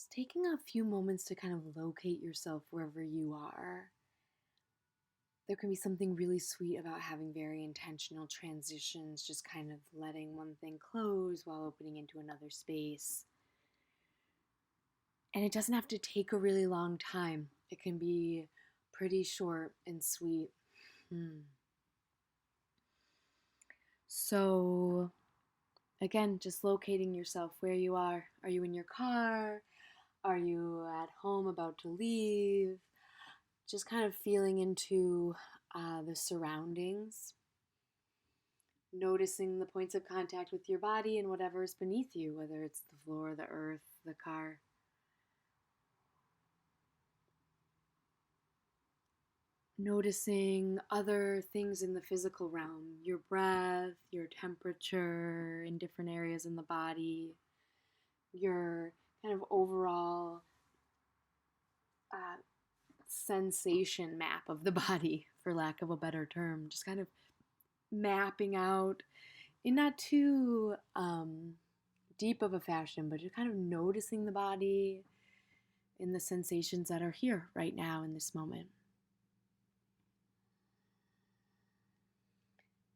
Just taking a few moments to kind of locate yourself wherever you are. There can be something really sweet about having very intentional transitions, just kind of letting one thing close while opening into another space. And it doesn't have to take a really long time, it can be pretty short and sweet. So, again, just locating yourself where you are. Are you in your car? Are you at home about to leave? Just kind of feeling into the surroundings, noticing the points of contact with your body and whatever is beneath you, whether it's the floor, the earth, the car. Noticing other things in the physical realm, your breath, your temperature in different areas in the body, your kind of overall uh, sensation map of the body, for lack of a better term. Just kind of mapping out in not too deep of a fashion, but just kind of noticing the body and the sensations that are here right now in this moment.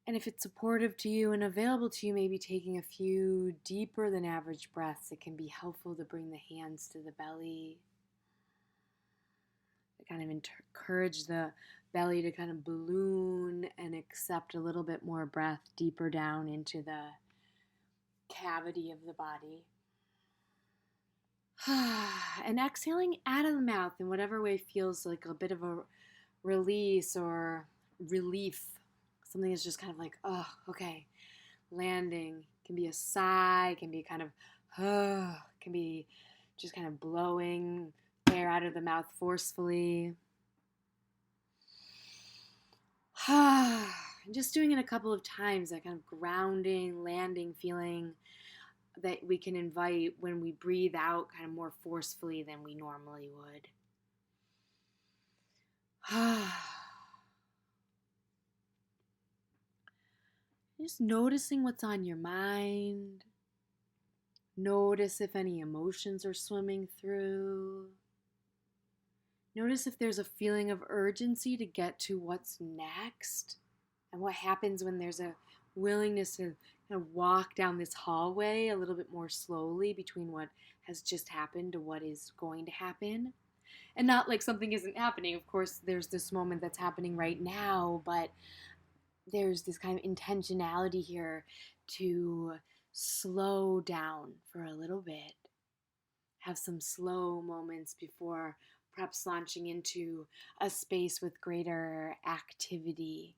And if it's supportive to you and available to you, maybe taking a few deeper than average breaths. It can be helpful to bring the hands to the belly, to kind of encourage the belly to kind of balloon and accept a little bit more breath deeper down into the cavity of the body. And exhaling out of the mouth in whatever way feels like a bit of a release or relief. Something that's just kind of like, oh, okay. Landing can be a sigh, can be kind of, can be just kind of blowing air out of the mouth forcefully. Just doing it a couple of times, that kind of grounding, landing feeling that we can invite when we breathe out kind of more forcefully than we normally would. Just noticing what's on your mind. Notice if any emotions are swimming through. Notice if there's a feeling of urgency to get to what's next, and what happens when there's a willingness to kind of walk down this hallway a little bit more slowly between what has just happened to what is going to happen. And not like something isn't happening. Of course, there's this moment that's happening right now, but there's this kind of intentionality here to slow down for a little bit. Have some slow moments before perhaps launching into a space with greater activity,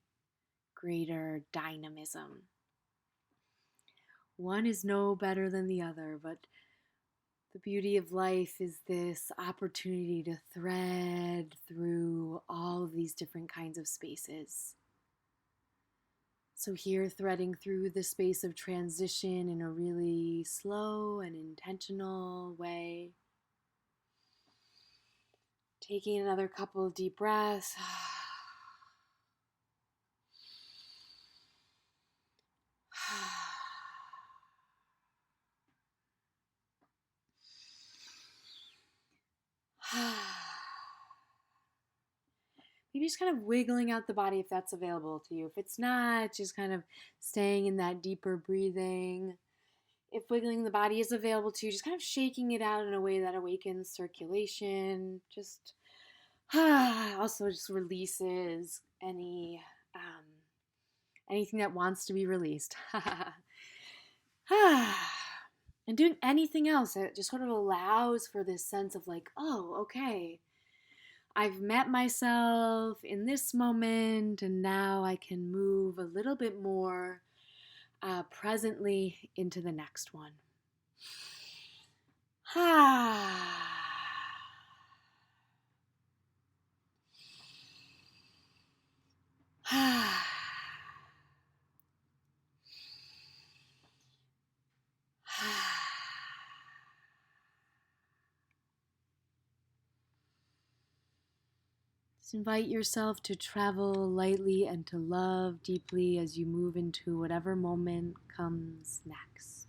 greater dynamism. One is no better than the other, but the beauty of life is this opportunity to thread through all of these different kinds of spaces. So here, threading through the space of transition in a really slow and intentional way. Taking another couple of deep breaths. Maybe just kind of wiggling out the body if that's available to you. If it's not, just kind of staying in that deeper breathing. If wiggling the body is available to you, just kind of shaking it out in a way that awakens circulation. Just also just releases anything that wants to be released. And doing anything else that just sort of allows for this sense of like, oh, okay, I've met myself in this moment, and now I can move a little bit more presently into the next one. Just invite yourself to travel lightly and to love deeply as you move into whatever moment comes next.